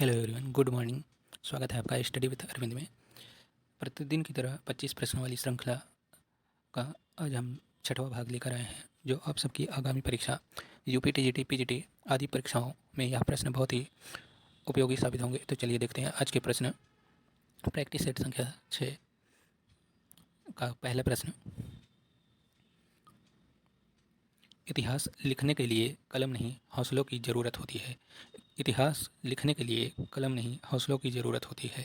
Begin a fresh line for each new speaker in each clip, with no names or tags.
Hello everyone, good morning. स्वागत है आपका स्टडी विद अरविंद में। प्रतिदिन की तरह 25 प्रश्नों वाली श्रृंखला का आज हम छठवां भाग लेकर आए हैं, जो आप सबकी आगामी परीक्षा यूपी टीजीटी पीजीटी आदि परीक्षाओं में यह प्रश्न बहुत ही उपयोगी साबित होंगे। तो चलिए देखते हैं आज के प्रश्न। प्रैक्टिस सेट संख्या 6 का पहला प्रश्न। इतिहास लिखने के लिए कलम नहीं हौसलों की ज़रूरत होती है। इतिहास लिखने के लिए कलम नहीं हौसलों की ज़रूरत होती है।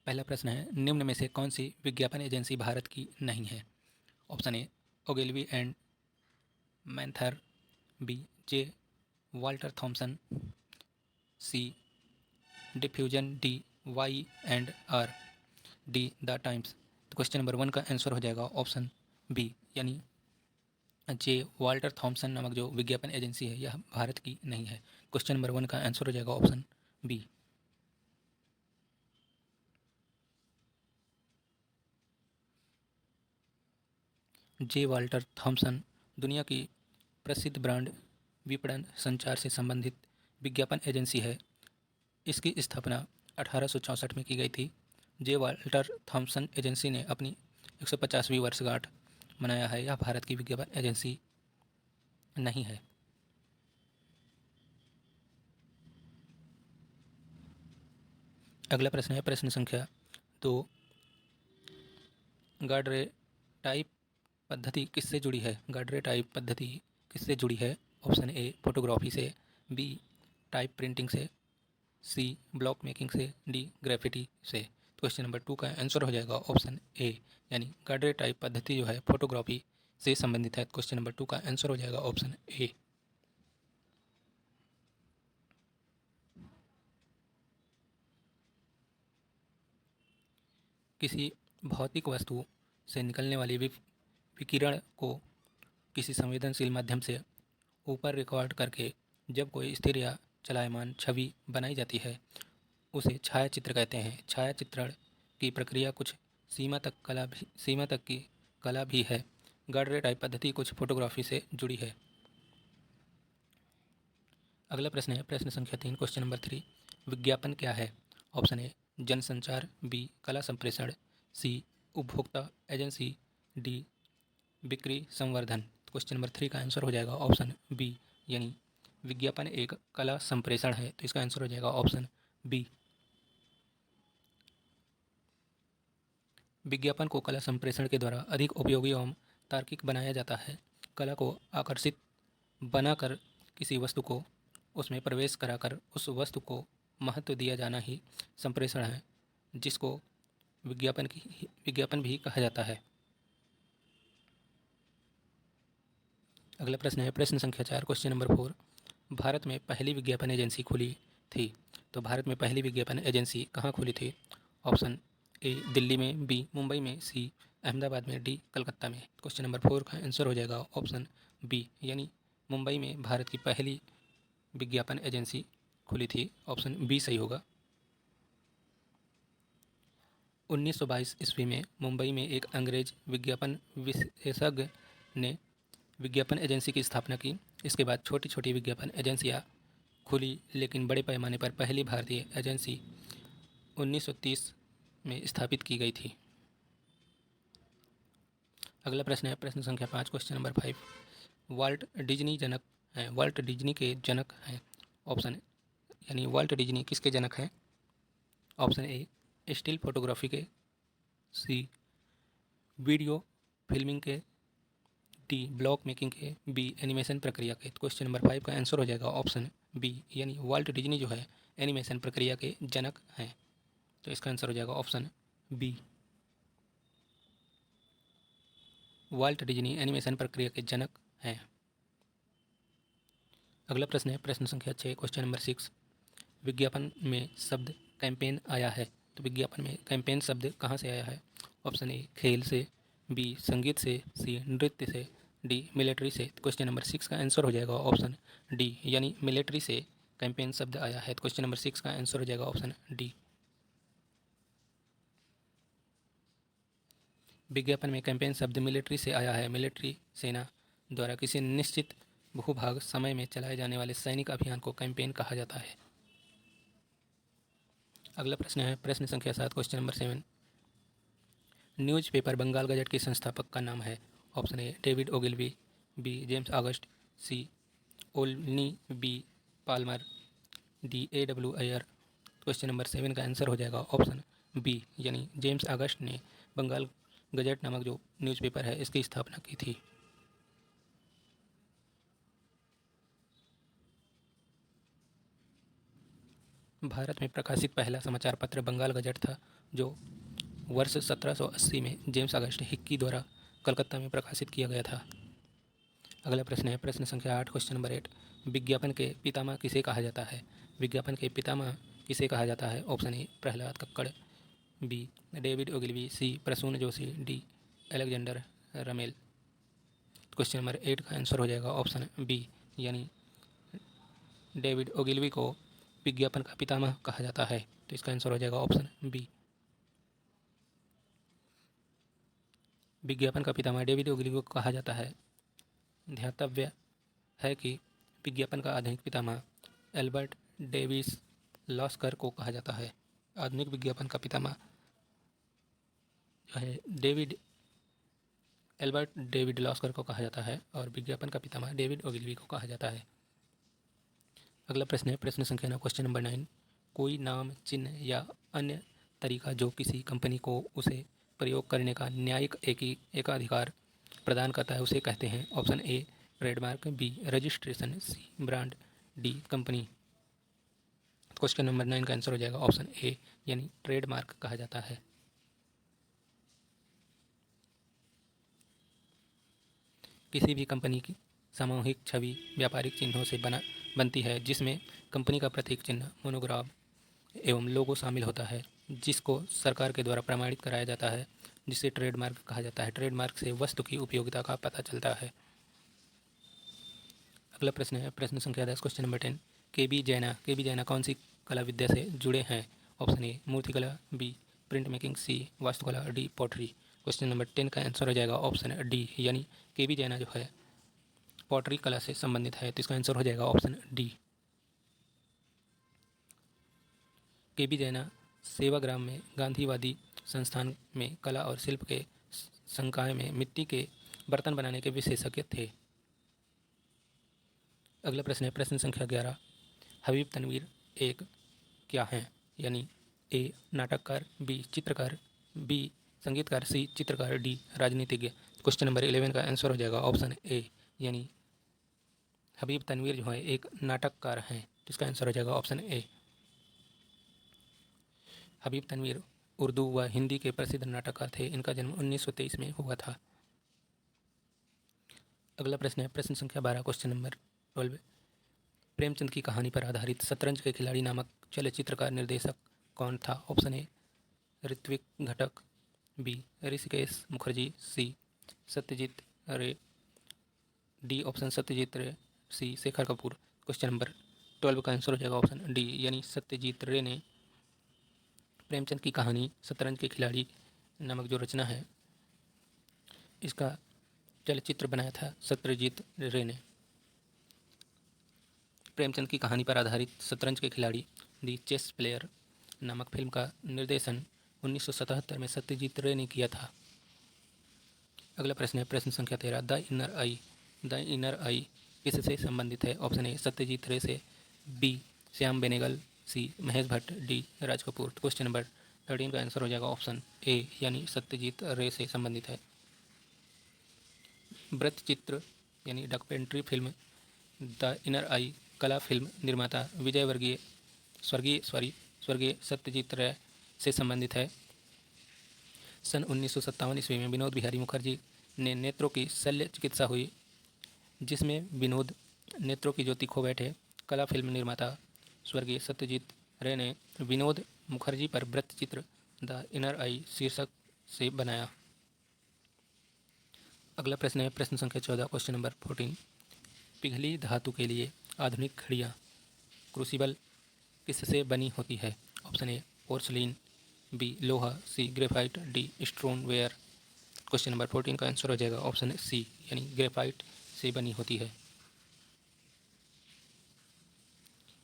पहला प्रश्न है, निम्न में से कौन सी विज्ञापन एजेंसी भारत की नहीं है? Option A Ogilvy and Mather, B J Walter Thompson, C diffusion, D Y and R, D the Times. तो क्वेश्चन नंबर 1 का आंसर हो जाएगा ऑप्शन बी, यानी जे वाल्टर थॉमसन नामक जो विज्ञापन एजेंसी है यह भारत की नहीं है। क्वेश्चन नंबर 1 का आंसर हो जाएगा option B. J Walter Thompson दुनिया की प्रसिद्ध ब्रांड विपणन संचार से संबंधित विज्ञापन एजेंसी है। इसकी स्थापना 1864 में की गई थी। जे वाल्टर थॉमसन एजेंसी ने अपनी 150वीं वर्षगांठ मनाया है। यह भारत की विज्ञापन एजेंसी नहीं है। अगला प्रश्न है प्रश्न संख्या 2। गार्डरे टाइप पद्धति किससे जुड़ी है? गार्डरे टाइप पद्धति किससे जुड़ी है? ऑप्शन ए फोटोग्राफी से, बी टाइप प्रिंटिंग से, सी ब्लॉक मेकिंग से, डी ग्राफिटी से। क्वेश्चन नंबर 2 का आंसर हो जाएगा ऑप्शन ए, यानी गार्डरे टाइप पद्धति जो है फोटोग्राफी से संबंधित है। क्वेश्चन नंबर 2 का आंसर हो जाएगा ऑप्शन ए। किसी भौतिक वस्तु से निकलने वाली विकिरण को किसी संवेदनशील माध्यम से ऊपर रिकॉर्ड करके जब कोई स्थिर या चलायमान छवि बनाई जाती है उसे छायाचित्र कहते हैं। छायाचित्रण की प्रक्रिया कुछ सीमा तक की कला भी है। गार्डरे टाइप पद्धति कुछ फोटोग्राफी से जुड़ी है। अगला प्रश्न है प्रश्न संख्या 3, क्वेश्चन नंबर 3। विज्ञापन क्या है? ऑप्शन ए जनसंचार, बी कला संप्रेषण, सी उपभोक्ता एजेंसी, डी बिक्री संवर्धन। क्वेश्चन नंबर 3 का आंसर हो जाएगा ऑप्शन बी, यानी विज्ञापन एक कला संप्रेषण है। तो इसका आंसर हो जाएगा ऑप्शन बी। विज्ञापन को कला संप्रेषण के द्वारा अधिक उपयोगी एवं तार्किक बनाया जाता है। कला को आकर्षित बनाकर किसी वस्तु को उसमें प्रवेश कराकर उस वस्तु को महत्व दिया जाना ही संप्रेषण है, जिसको विज्ञापन भी कहा जाता है। अगला प्रश्न है प्रश्न संख्या 4, क्वेश्चन नंबर 4। भारत में पहली विज्ञापन एजेंसी खुली थी। तो भारत में पहली विज्ञापन एजेंसी कहाँ खुली थी? ऑप्शन ए दिल्ली में, बी मुंबई में, सी अहमदाबाद में, डी कलकत्ता में। क्वेश्चन नंबर 4 का आंसर हो जाएगा ऑप्शन बी, यानी मुंबई में भारत की पहली विज्ञापन एजेंसी खुली थी। ऑप्शन बी सही होगा। 1922 ईस्वी में मुंबई में एक अंग्रेज विज्ञापन विशेषज्ञ ने विज्ञापन एजेंसी की स्थापना की। इसके बाद छोटी छोटी विज्ञापन एजेंसियां खुली, लेकिन बड़े पैमाने पर पहली भारतीय एजेंसी 1930 में स्थापित की गई थी। अगला प्रश्न है प्रश्न संख्या 5, क्वेश्चन नंबर 5। वाल्ट डिज्नी जनक हैं, वाल्ट डिज्नी के जनक हैं। ऑप्शन, यानी वाल्ट डिज्नी किसके जनक हैं? ऑप्शन ए स्टिल फोटोग्राफी के, सी वीडियो फिल्मिंग के, डी ब्लॉक मेकिंग के, बी एनिमेशन प्रक्रिया के। क्वेश्चन नंबर 5 का आंसर हो जाएगा ऑप्शन बी, यानी वाल्ट डिज्नी जो है एनिमेशन प्रक्रिया के जनक हैं। तो इसका आंसर हो जाएगा option B. Walt Disney animation प्रक्रिया के जनक हैं। अगला प्रश्न है प्रश्न संख्या 6, क्वेश्चन नंबर 6। विज्ञापन में शब्द कैंपेन आया है। तो विज्ञापन में कैंपेन शब्द कहाँ से आया है? ऑप्शन ए खेल से, बी संगीत से, सी नृत्य से, डी मिलिट्री से। क्वेश्चन नंबर 6 का आंसर हो जाएगा ऑप्शन डी, यानी मिलिट्री से कैंपेन शब्द आया है। क्वेश्चन नंबर 6 का आंसर हो जाएगा ऑप्शन डी। विज्ञापन में कैंपेन शब्द मिलिट्री से आया है। मिलिट्री सेना द्वारा किसी निश्चित भूभाग समय में चलाए जाने वाले सैनिक अभियान को कैंपेन कहा जाता है। अगला प्रश्न है प्रश्न संख्या 7 question number 7। Newspaper Bengal gazette के संस्थापक का नाम है। Option A David Ogilvy, B James August, C Olney B Palmer, D A W Iyer. Question number 7 का आंसर हो जाएगा ऑप्शन बी यानी जेम्स ऑगस्ट ने बंगाल गजट नामक जो न्यूज़पेपर है इसकी स्थापना की थी। भारत में प्रकाशित पहला समाचार पत्र बंगाल गजट था जो वर्ष 1780 में जेम्स ऑगस्ट हिक्की द्वारा कलकत्ता में प्रकाशित किया गया था। अगला प्रश्न है प्रश्न संख्या 8 क्वेश्चन नंबर 8। विज्ञापन के पितामह किसे कहा जाता है? विज्ञापन के पितामह किसे कहा जाता है? Option A Prahlad Kakkar, B David Ogilvy, C Prasoon Joshi, D Alexander Rummel. Question number 8 का आंसर हो जाएगा ऑप्शन बी यानी डेविड ओगिलवी को विज्ञापन का पितामह कहा जाता है, तो इसका आंसर हो जाएगा ऑप्शन बी। विज्ञापन का पितामह डेविड ओगिलवी को कहा जाता है। ध्यातव्य है कि विज्ञापन का आधुनिक पितामह एल्बर्ट डेविस लॉस्कर को कहा जाता है। आधुनिक विज्ञापन का पितामह जो है एल्बर्ट डेविड लॉस्कर को कहा जाता है और विज्ञापन का पितामह डेविड ओगिलवी को कहा जाता है। अगला प्रश्न है प्रश्न संख्या 9 क्वेश्चन नंबर 9। कोई नाम, चिन्ह या अन्य तरीका जो किसी कंपनी को उसे प्रयोग करने का न्यायिक एकाधिकार प्रदान करता है उसे कहते हैं। Option A trademark, B registration, C brand, D company. Question number 9 का आंसर हो जाएगा ऑप्शन ए यानी ट्रेडमार्क कहा जाता है। किसी भी कंपनी की सामूहिक छवि व्यापारिक चिन्हों से बनती है जिसमें कंपनी का प्रतीक चिन्ह, मोनोग्राम एवं लोगो शामिल होता है, जिसको सरकार के द्वारा प्रमाणित कराया जाता है, जिसे ट्रेडमार्क कहा जाता है। ट्रेडमार्क से वस्तु की उपयोगिता का पता चलता है। अगला प्रश्न है प्रश्न संख्या 10 क्वेश्चन नंबर 10। के बी जैना कौन सी कला विद्या से जुड़े हैं? ऑप्शन ए मूर्तिकला, बी प्रिंट मेकिंग, सी वास्तुकला, डी पॉटरी। क्वेश्चन नंबर 10 का आंसर हो जाएगा ऑप्शन डी यानी के बी जैना जो है पॉटरी कला से संबंधित है, तो इसका आंसर हो जाएगा ऑप्शन डी। के बी जैना सेवाग्राम में गांधीवादी संस्थान में कला और शिल्प के संकाय में मिट्टी के बर्तन बनाने के विशेषज्ञ थे। अगला प्रश्न है प्रश्न संख्या 11। हबीब तनवीर एक क्या हैं? यानी ए नाटककार, बी चित्रकार, बी संगीतकार, सी चित्रकार, डी राजनीतिज्ञ। क्वेश्चन नंबर 11 का आंसर हो जाएगा ऑप्शन ए यानी हबीब तनवीर जो है एक नाटककार हैं, जिसका आंसर हो जाएगा ऑप्शन ए। हबीब तनवीर उर्दू व हिंदी के प्रसिद्ध नाटककार थे। इनका जन्म 1923 में हुआ था। अगला प्रश्न है प्रश्न संख्या 12 क्वेश्चन नंबर 12। प्रेमचंद की कहानी पर आधारित शतरंज के खिलाड़ी नामक चलचित्र का निर्देशक कौन था? ऑप्शन ए ऋत्विक घटक, बी ऋषिकेश मुखर्जी, सी सत्यजीत रे, डी ऑप्शन सत्यजीत रे, सी शेखर कपूर। क्वेश्चन नंबर 12 का आंसर हो जाएगा ऑप्शन डी यानी सत्यजीत रे ने प्रेमचंद की कहानी शतरंज के खिलाड़ी नामक जो रचना है इसका चलचित्र बनाया था सत्यजीत रे ने। प्रेमचंद की कहानी पर आधारित शतरंज के खिलाड़ी दी चेस प्लेयर नामक फिल्म का निर्देशन 1977 में सत्यजीत रे ने किया था। अगला प्रश्न है प्रश्न संख्या 13। द इनर आई किससे संबंधित है? ऑप्शन ए सत्यजीत रे से, बी श्याम बेनेगल, सी Mahesh Bhatt, D Raj Kapoor. Question number 13 का आंसर हो जाएगा ऑप्शन ए यानी सत्यजीत रे से संबंधित है। वृत्तचित्र यानी डॉक्यूमेंट्री फिल्म द इनर आई कला फिल्म निर्माता स्वर्गीय सत्यजीत रे से संबंधित है। सन 1957 ईस्वी में विनोद बिहारी मुखर्जी ने नेत्रों की शल्य चिकित्सा हुई, जिसमें विनोद नेत्रों की ज्योति खो बैठे। कला फिल्म निर्माता स्वर्गीय सत्यजीत रे ने विनोद मुखर्जी पर वृत्तचित्र द इनर आई शीर्षक से बनाया। अगला प्रश्न है प्रश्न संख्या 14 क्वेश्चन नंबर 14। पिघली धातु के लिए आधुनिक घड़ियाँ क्रूसिबल किससे बनी होती है? ऑप्शन ए पोर्सलिन, बी लोहा, C graphite, D stoneware. Question number 14 का आंसर हो जाएगा ऑप्शन सी यानी ग्रेफाइट से बनी होती है।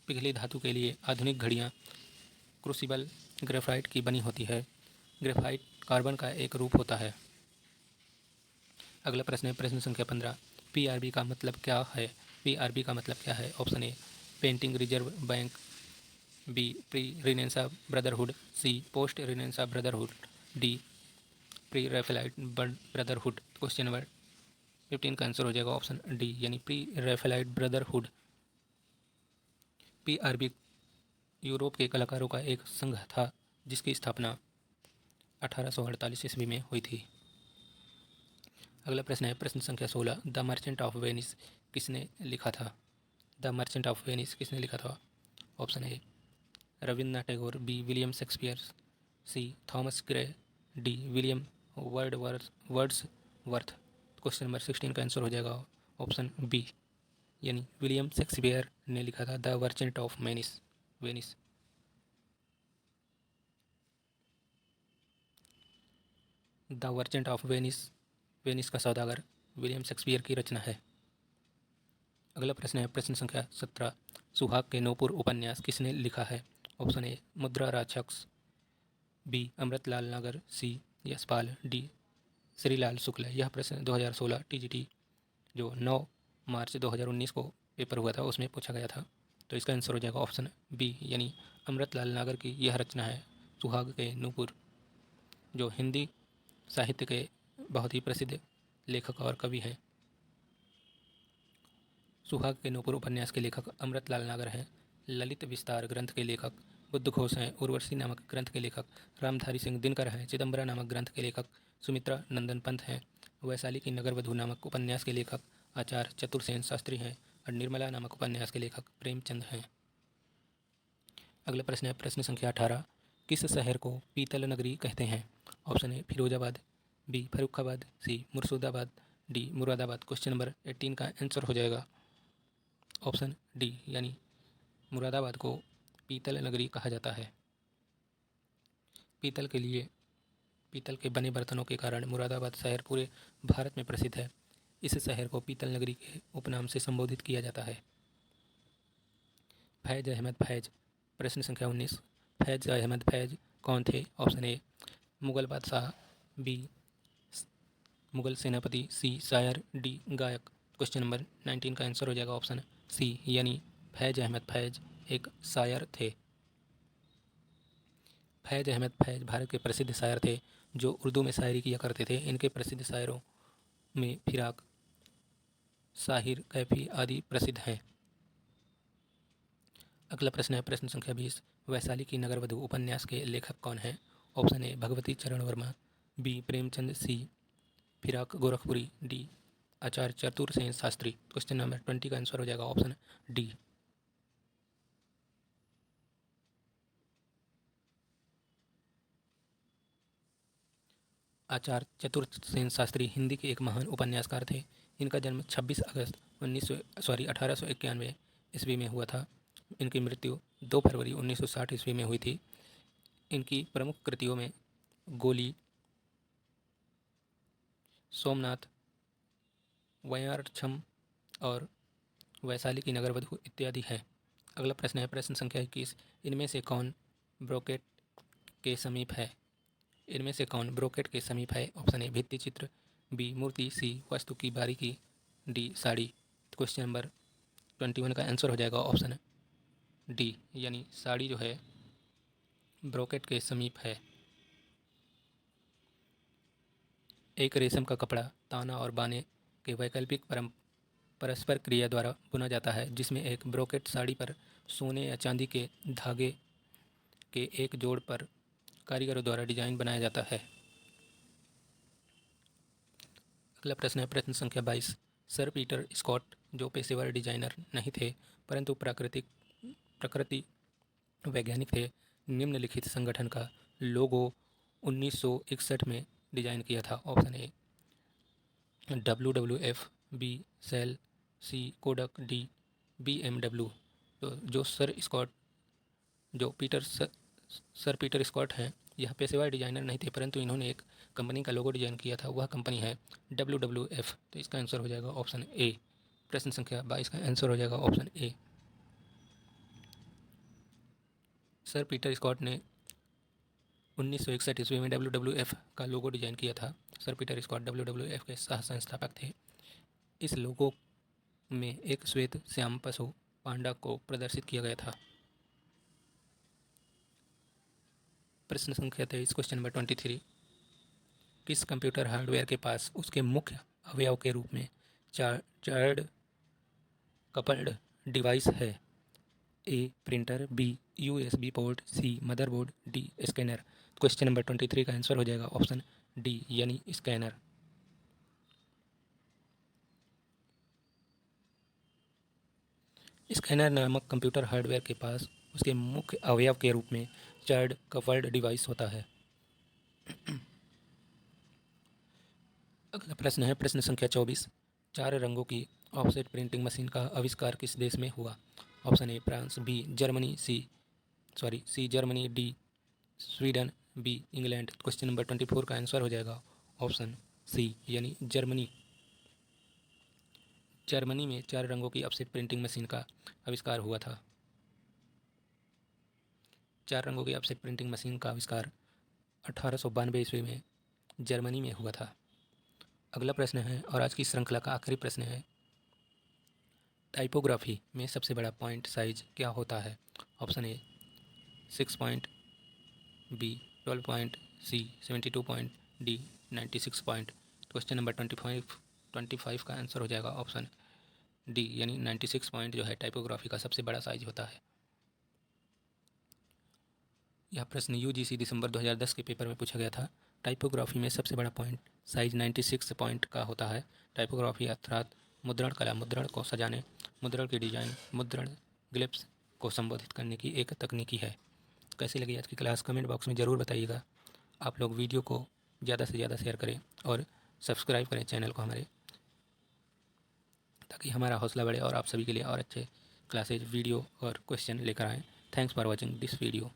पिघली धातु के लिए आधुनिक घड़ियाँ क्रूसिबल ग्रेफाइट की बनी होती है। ग्रेफाइट कार्बन का एक रूप होता है। अगला प्रश्न है प्रश्न संख्या 15। पीआरबी का मतलब क्या है? पीआरबी का मतलब क्या है? Option A painting reserve bank, B pre renaissance brotherhood, C post renaissance brotherhood, D pre Raphaelite brotherhood. Question number 15 का आंसर हो जाएगा ऑप्शन डी यानी pre Raphaelite brotherhood. PRB Europe के कलाकारों का एक संघ था जिसकी स्थापना 1848 ईस्वी में हुई थी। अगला प्रश्न है प्रश्न संख्या 16। द मर्चेंट ऑफ वेनिस किसने लिखा था? द मर्चेंट ऑफ वेनिस किसने लिखा था? Option A Rabindranath Tagore, B William Shakespeare, C Thomas Gray, D William Wordsworth. Question number 16 का आंसर हो जाएगा ऑप्शन बी यानी विलियम शेक्सपियर ने लिखा था the Merchant of Venice. The Merchant of Venice का सौदागर विलियम शेक्सपियर की रचना है। अगला प्रश्न है प्रश्न संख्या 17। सुहाग के नूपुर उपन्यास किसने लिखा है? ऑप्शन ए मुद्रा राक्षस, बी अमृतलाल नागर, सी यशपाल, डी श्रीलाल शुक्ल। यह प्रश्न 2016 टीजीटी जो 9 मार्च 2019 को पेपर हुआ था उसमें पूछा गया था। तो इसका आंसर हो जाएगा ऑप्शन बी यानी अमृतलाल नागर की यह रचना है सुहाग के नूपुर, जो हिंदी साहित्य के बहुत ही प्रसिद्ध लेखक और कवि हैं। सुहाग के नूपुर उपन्यास के लेखक अमृतलाल नागर हैं। ललित विस्तार ग्रंथ के लेखक बुद्धघोष हैं। उर्वशी नामक ग्रंथ के लेखक रामधारी सिंह दिनकर हैं। चिदम्बरा नामक ग्रंथ के लेखक सुमित्रा नंदन पंत हैं। वैशाली की नगरवधु नामक उपन्यास के लेखक आचार्य चतुर्सेन शास्त्री हैं। और निर्मला नामक उपन्यास के लेखक प्रेमचंद हैं। अगला प्रश्न है प्रश्न संख्या 18। किस शहर को पीतल नगरी कहते हैं? Option A Firozabad, B Farrukhabad, C Murshidabad, D Moradabad. Question number 18 का आंसर हो जाएगा ऑप्शन डी यानी मुरादाबाद को पीतल नगरी कहा जाता है। पीतल के बने बर्तनों के कारण मुरादाबाद शहर पूरे भारत में प्रसिद्ध है। इस शहर को पीतल नगरी के उपनाम से संबोधित किया जाता है। फैज अहमद फैज। प्रश्न संख्या 19। फैज अहमद फैज कौन थे? ऑप्शन ए मुगल बादशाह, बी मुगल सेनापति, सी शायर, डी गायक। क्वेश्चन नंबर 19 का आंसर हो जाएगा ऑप्शन सी यानी फैज अहमद फैज एक शायर थे। फैज अहमद फैज भारत के प्रसिद्ध शायर थे जो उर्दू में शायरी किया करते थे। इनके प्रसिद्ध शायरों में फिराक, साहिर, कैफी आदि प्रसिद्ध हैं। अगला प्रश्न है प्रश्न संख्या 20। वैशाली की नगरवधु उपन्यास के लेखक कौन हैं? ऑप्शन ए भगवती चरण वर्मा, बी प्रेमचंद, सी फिराक गोरखपुरी, डी आचार्य चतुर्सेन शास्त्री। क्वेश्चन नंबर 20 का आंसर हो जाएगा ऑप्शन डी। आचार्य चतुर्सेन शास्त्री हिंदी के एक महान उपन्यासकार थे। इनका जन्म 26 अगस्त 1891 ईस्वी में हुआ था। इनकी मृत्यु 2 फरवरी 1960 ईस्वी में हुई थी। इनकी प्रमुख कृतियों में गोली, सोमनाथ, वयारछम और वैशाली की नगरवधु इत्यादि है। अगला प्रश्न है प्रश्न संख्या 21। इनमें से कौन ब्रोकेट के समीप है? इनमें से कौन ब्रोकेट के समीप है? ऑप्शन ए भित्ति चित्र, बी मूर्ति, सी वस्तु की बारीकी, डी साड़ी। क्वेश्चन नंबर 21 का आंसर हो जाएगा ऑप्शन डी यानी साड़ी जो है ब्रोकेट के समीप है। एक रेशम का कपड़ा ताना और बाने के वैकल्पिक परस्पर क्रिया द्वारा बुना जाता है जिसमें एक ब्रोकेट साड़ी पर सोने या चांदी के धागे के एक जोड़ पर कारीगरों द्वारा डिजाइन बनाया जाता है। अगला प्रश्न है प्रश्न संख्या 22। सर पीटर स्कॉट जो पेशेवर डिजाइनर नहीं थे परंतु प्रकृति वैज्ञानिक थे, निम्नलिखित संगठन का लोगो 1961 में डिजाइन किया था। Option A WWF, B SAIL, C Kodak, D BMW। तो जो सर पीटर स्कॉट हैं यह पेशेवर डिजाइनर नहीं थे परंतु इन्होंने एक कंपनी का लोगो डिजाइन किया था। वह कंपनी है WWF। तो इसका आंसर हो जाएगा ऑप्शन ए। प्रश्न संख्या 22 का आंसर हो जाएगा option A. Sir Peter Scott ने 1961 ईस्वी में WWF का लोगो डिजाइन किया था। सर पीटर स्कॉट WWF के सह संस्थापक थे। इस लोगो में एक श्वेत श्याम पशु पांडा को प्रदर्शित किया गया था। प्रश्न संख्या 23, क्वेश्चन नंबर 23। किस कंप्यूटर हार्डवेयर के पास उसके मुख्य अवयव के रूप में चार्ड कपल्ड डिवाइस है? A printer, B USB port, C motherboard, D scanner. Question number 23 का आंसर हो जाएगा ऑप्शन डी यानी स्कैनर। स्कैनर नामक कंप्यूटर हार्डवेयर के पास उसके मुख्य अवयव के रूप में चार्ड कपल्ड डिवाइस होता है। अगला प्रश्न है प्रश्न संख्या 24। 4 रंगों की ऑफसेट प्रिंटिंग मशीन का आविष्कार किस देश में हुआ? Option A France, B Germany, C Germany, D Sweden, B England. Question number 24 का आंसर हो जाएगा ऑप्शन सी यानी जर्मनी। जर्मनी में 4 रंगों की ऑफसेट प्रिंटिंग मशीन का आविष्कार हुआ था। 4 रंगों की ऑफसेट प्रिंटिंग मशीन का आविष्कार 1892 ईस्वी में जर्मनी में हुआ था। अगला प्रश्न है और आज की श्रृंखला का आखिरी प्रश्न है, टाइपोग्राफी में सबसे बड़ा पॉइंट साइज क्या होता है? Option A 6 point, B 12 point, C 72 point, D 96 point. Question number 25 का आंसर हो जाएगा ऑप्शन डी यानी 96 पॉइंट जो है टाइपोग्राफी का सबसे बड़ा साइज होता है। यह प्रश्न UGC दिसंबर 2010 के पेपर में पूछा गया था। टाइपोग्राफी में सबसे बड़ा पॉइंट साइज 96 पॉइंट का होता है। टाइपोग्राफी अर्थात मुद्रण कला, मुद्रण को सजाने, मुद्रण की डिजाइन, मुद्रण ग्लिप्स को संबोधित करने की एक तकनीकी है। कैसी लगी आज की क्लास कमेंट बॉक्स में ज़रूर बताइएगा। आप लोग वीडियो को ज़्यादा से ज़्यादा शेयर करें और सब्सक्राइब करें चैनल को हमारे, ताकि हमारा हौसला बढ़े और आप सभी के लिए और अच्छे क्लासेज, वीडियो और क्वेश्चन लेकर आएँ। Thanks for watching this video.